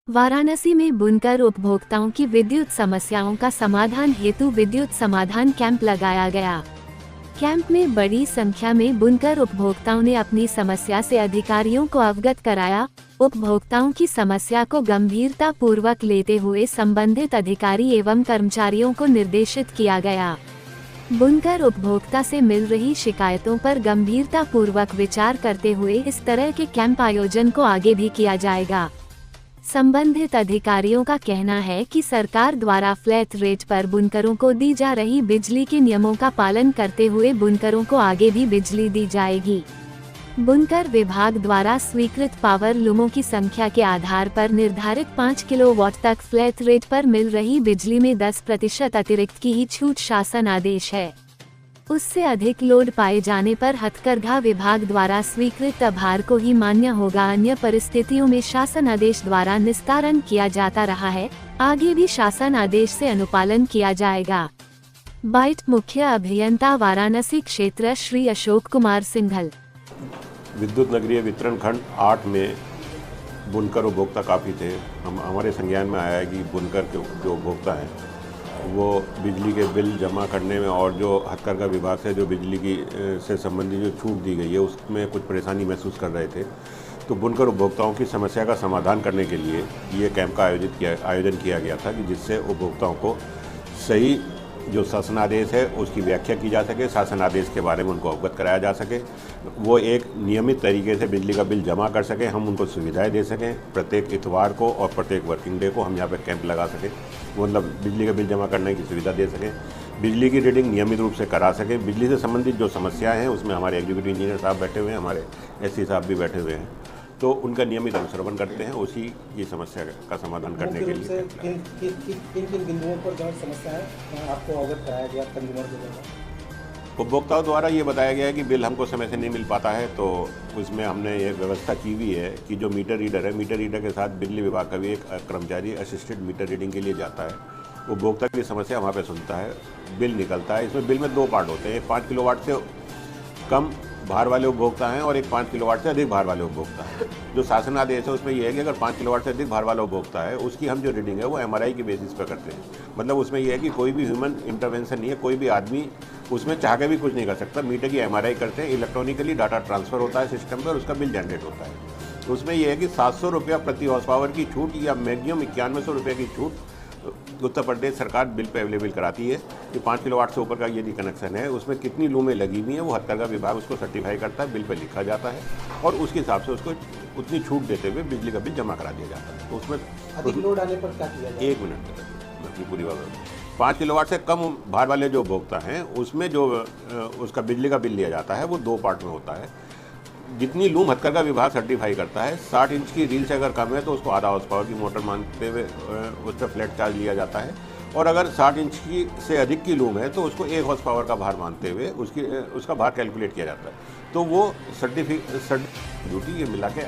वाराणसी में बुनकर उपभोक्ताओं की विद्युत समस्याओं का समाधान हेतु विद्युत समाधान कैंप लगाया गया। कैंप में बड़ी संख्या में बुनकर उपभोक्ताओं ने अपनी समस्या से अधिकारियों को अवगत कराया। उपभोक्ताओं की समस्या को गंभीरता पूर्वक लेते हुए संबंधित अधिकारी एवं कर्मचारियों को निर्देशित किया गया। बुनकर उपभोक्ता से मिल रही शिकायतों पर गंभीरता पूर्वक विचार करते हुए इस तरह के कैंप आयोजन को आगे भी किया जाएगा। संबंधित अधिकारियों का कहना है कि सरकार द्वारा फ्लैट रेट पर बुनकरों को दी जा रही बिजली के नियमों का पालन करते हुए बुनकरों को आगे भी बिजली दी जाएगी। बुनकर विभाग द्वारा स्वीकृत पावर लूमों की संख्या के आधार पर निर्धारित 5 किलोवाट तक फ्लैट रेट पर मिल रही बिजली में 10% अतिरिक्त की ही छूट शासन आदेश है। उससे अधिक लोड पाए जाने पर हथकरघा विभाग द्वारा स्वीकृत आभार को ही मान्य होगा। अन्य परिस्थितियों में शासन आदेश द्वारा निस्तारण किया जाता रहा है। आगे भी शासन आदेश से अनुपालन किया जाएगा। बाइट मुख्य अभियंता वाराणसी क्षेत्र श्री अशोक कुमार सिंघल। विद्युत नगरीय वितरण खंड 8 में बुनकर उपभोक्ता काफ़ी थे। हमारे संज्ञान में आया है कि बुनकर के जो उपभोक्ता हैं वो बिजली के बिल जमा करने में और जो हथकरघा विभाग से जो बिजली की से संबंधित जो छूट दी गई है उसमें कुछ परेशानी महसूस कर रहे थे। तो बुनकर उपभोक्ताओं की समस्या का समाधान करने के लिए ये कैंप का आयोजन किया गया था कि जिससे उपभोक्ताओं को सही जो शासनादेश है उसकी व्याख्या की जा सके, शासन आदेश के बारे में उनको अवगत कराया जा सके, वो एक नियमित तरीके से बिजली का बिल जमा कर सकें, हम उनको सुविधाएं दे सकें। प्रत्येक इतवार को और प्रत्येक वर्किंग डे को हम यहाँ पर कैंप लगा सकें, मतलब बिजली का बिल जमा करने की सुविधा दे सकें, बिजली की रीडिंग नियमित रूप से करा सकें। बिजली से संबंधित जो समस्याएँ हैं उसमें हमारे एग्जीक्यूटिव इंजीनियर साहब बैठे हुए हैं, हमारे एससी साहब भी बैठे हुए हैं, तो उनका नियमित अनुश्रवण करते हैं उसी की समस्या का समाधान करने के लिए। किन बिंदुओं पर जो समस्या है आपको अवगत कराया गया कंज्यूमर के द्वारा? उपभोक्ताओं द्वारा ये बताया गया है कि बिल हमको समय से नहीं मिल पाता है, तो उसमें हमने ये व्यवस्था की हुई है कि जो मीटर रीडर है, मीटर रीडर के साथ बिजली विभाग का भी एक कर्मचारी असिस्टेड मीटर रीडिंग के लिए जाता है। उपभोक्ता की समस्या वहाँ पर सुनता है, बिल निकलता है। इसमें बिल में 2 पार्ट होते हैं, एक 5 किलोवाट से कम भार वाले उपभोक्ता हैं और एक 5 किलोवाट से अधिक भार वाले उपभोक्ता हैं। जो शासन आदेश है उसमें यह है कि अगर 5 किलोवाट से अधिक भार वाला उपभोक्ता है उसकी हम जो रीडिंग है वो एमआरआई की बेसिस पर करते हैं। मतलब उसमें यह है कि कोई भी ह्यूमन इंटरवेंशन नहीं है, कोई भी आदमी उसमें चाह के भी कुछ नहीं कर सकता। मीटर की एमआरआई करते हैं, इलेक्ट्रॉनिकली डाटा ट्रांसफर होता है सिस्टम पर, उसका बिल जनरेट होता है। उसमें यह है कि 700 रुपया प्रति हॉर्स पावर की छूट या मैक्सिमम 9100 रुपये की छूट उत्तर प्रदेश सरकार बिल पे अवेलेबल कराती है कि 5 किलोवाट से ऊपर का यदि कनेक्शन है उसमें कितनी लूमें लगी हुई हैं वो हथकरघा विभाग उसको सर्टिफाई करता है, बिल पे लिखा जाता है और उसके हिसाब से उसको उतनी छूट देते हुए बिजली का बिल जमा करा दिया जाता है। तो उसमें अधिक लोड आने पर क्या किया जाए? 1 मिनट अपनी पूरी बात। 5 किलोवाट से कम भार वाले जो उपभोक्ता हैं उसमें जो उसका बिजली का बिल लिया जाता है वो 2 पार्ट में होता है। जितनी लूम हथकरघा विभाग सर्टिफाई करता है, 60 इंच की रील से अगर कम है तो उसको आधा हॉर्स पावर की मोटर मानते हुए उस पर फ्लैट चार्ज लिया जाता है, और अगर 60 इंच की से अधिक की लूम है तो उसको 1 हॉर्स पावर का भार मानते हुए उसका भार कैलकुलेट किया जाता है। तो वो ड्यूटी ये मिला के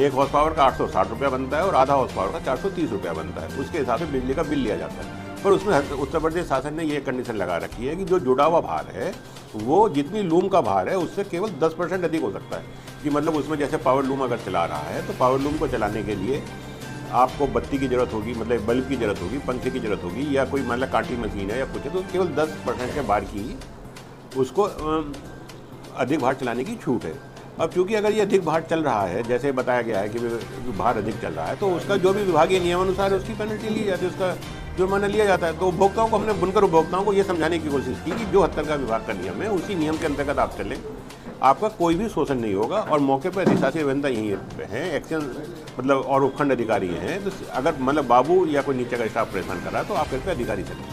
1 हॉर्स पावर का 860 रुपया बनता है और आधा हॉर्स पावर का 430 रुपया बनता है। उसके हिसाब से बिजली का बिल लिया जाता है। पर उसमें उत्तर प्रदेश शासन ने ये कंडीशन लगा रखी है कि जो जुड़ा हुआ भार है वो जितनी लूम का भार है उससे केवल 10% अधिक हो सकता है। कि मतलब उसमें जैसे पावर लूम अगर चला रहा है तो पावर लूम को चलाने के लिए आपको बत्ती की ज़रूरत होगी, मतलब बल्ब की ज़रूरत होगी, पंखे की ज़रूरत होगी, या कोई मतलब कांटी मशीन है या कुछ है, तो केवल 10% के भार की उसको अधिक भार चलाने की छूट है। अब चूँकि अगर ये अधिक भार चल रहा है, जैसे बताया गया है कि भार अधिक चल रहा है, तो उसका जो भी विभागीय नियमानुसार उसकी पेनल्टी ली जाती है, उसका जुर्माना लिया जाता है। तो उपभोक्ताओं को हमने बुनकर उपभोक्ताओं को ये समझाने की कोशिश की कि जो हथकरघा विभाग का नियम है उसी नियम के अंतर्गत आप चलें, आपका कोई भी शोषण नहीं होगा। और मौके पर अधिशासी अभियंता यहीं हैं, एक्शन मतलब और उपखंड अधिकारी हैं, तो अगर मतलब बाबू या कोई नीचे का स्टाफ परेशान कर रहा है तो आप कृपया अधिकारी चलें,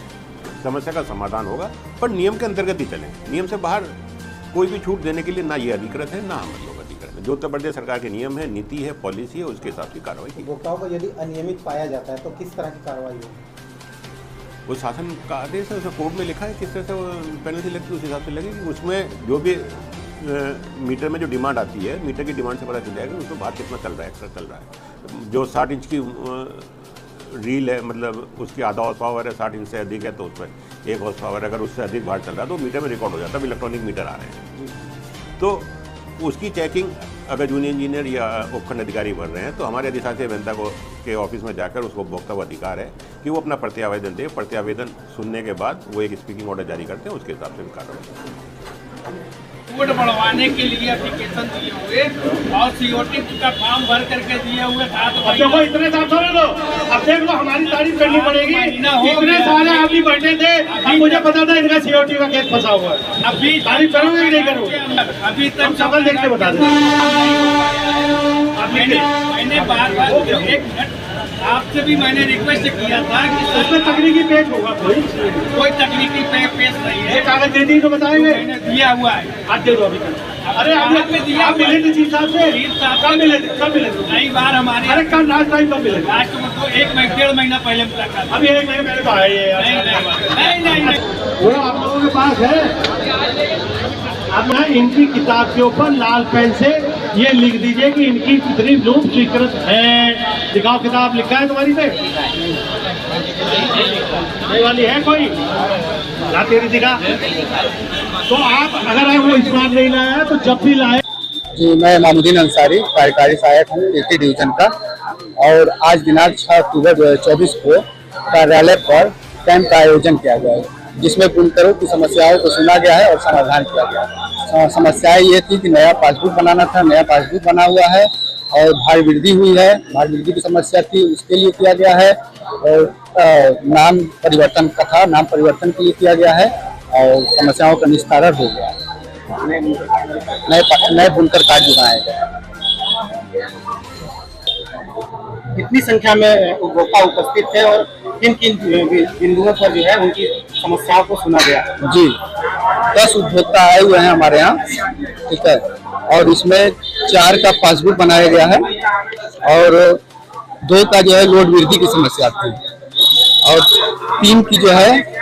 समस्या का समाधान होगा। पर नियम के अंतर्गत ही चलें, नियम से बाहर कोई भी छूट देने के लिए ना ये अधिकृत है ना हम लोग अधिकृत है। जो उत्तर प्रदेश सरकार के नियम है, नीति है, पॉलिसी है, उसके हिसाब से कार्रवाई की। उपभोक्ताओं को यदि अनियमित पाया जाता है तो किस तरह की कार्रवाई होगी? वो शासन का आदेश है, उसमें कोर्ट में लिखा है किस तरह से पेनल्टी लगती है, उस हिसाब से लगेगी। उसमें जो भी मीटर में जो डिमांड आती है, मीटर की डिमांड से पता चल जाएगा उसमें भार कितना चल रहा है, एक्स्ट्रा चल रहा है। जो 60 इंच की रील है, मतलब उसकी आधा हॉर्स पावर है, 60 इंच से अधिक है तो उस पर 1 हॉर्स पावर, अगर उससे अधिक भार चल रहा है तो मीटर में रिकॉर्ड हो जाता है। इलेक्ट्रॉनिक मीटर आ रहे हैं तो उसकी चेकिंग अगर जूनियर इंजीनियर या उपखंड अधिकारी भर रहे हैं तो हमारे अधिशासी अभियंता को के ऑफिस में जाकर उसको उपभोक्ता को अधिकार है कि वो अपना प्रत्यावेदन दे। प्रत्यावेदन सुनने के बाद वो एक स्पीकिंग ऑर्डर जारी करते हैं, उसके हिसाब से कार्रवाई। कोड बढ़वाने के लिए एप्लीकेशन दिए हुए और सीओटी का फॉर्म भर करके दिए हुए था। तो देखो इतने साथ छोड़ लो, अब देख लो हमारी तारीफ करनी पड़ेगी। इतने सारे आदमी बैठे थे, अब मुझे पता था इनका सीओटी का केस फंसा हुआ है। अभी तारीफ करोगे कि नहीं करोगे? अभी तक हम शक्ल देख के बता दें। मैंने बार-बार एक मिनट आपसे भी मैंने रिक्वेस्ट किया था कि उसमें तकनीकी पेश होगा, कोई तकनीकी पेश नहीं है। ये कागज दे दी तो बताएंगे। मैंने दिया हुआ है, आज दे दो अभी। अरे आपने दिया, आप मिले थे चीफ साहब से? कब मिले थे? कब मिले थे? कई बार हमारे अरे कब लास्ट टाइम कब मिले? लास्ट में तो 1-1.5 महीना पहले मुलाकात। अभी 1 महीने पहले तो आए ये। नहीं वो आप लोगों के पास है। अब ना इनकी किताब के ऊपर लाल पेन से ये लिख दीजिए कि इनकी कितनी लूप स्वीकृत है। दिखाओ किताब, लिखा है तुम्हारी पे? ये वाली है कोई? ला तेरी दिखा। तो आप अगर आप वो इस बार नहीं लाया तो जब भी लाए। जी, मैं मामुद्दीन अंसारी कार्यकारी सहायक हूँ एटी डिवीजन का। और आज दिनांक 6 अक्टूबर 2024 को कार्यालय पर कैंप का आयोजन किया गया है, जिसमें बुनकरों की समस्याओं को सुना गया है और समाधान किया गया। समस्याएं ये थी कि नया पासबुक बनाना था, नया पासबुक बना हुआ है, और भार वृद्धि हुई है, भार वृद्धि की समस्या थी, उसके लिए किया गया है। और नाम परिवर्तन का था, नाम परिवर्तन के लिए किया गया है, और समस्याओं का निस्तारण हो गया है। नए बुनकर कार्ड बनाए गए। कितनी संख्या में उपभोक्ता उपस्थित थे और किन किन बिंदुओं पर जो है उनकी समस्याओं को सुना गया? जी, 10 उपभोक्ता आए हुए हैं हमारे यहाँ, ठीक है। और इसमें 4 का पासबुक बनाया गया है और 2 का जो है लोड वृद्धि की समस्या थी, और 3 की जो है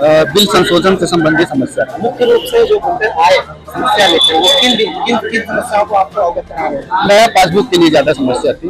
बिल संशोधन से संबंधित समस्या थी। मुख्य रूप से जो बुनकर आए समस्या लेकर वो किन समस्याओं को आपको अवगत करा रहे हैं? नया पासबुक के लिए ज्यादा समस्या थी।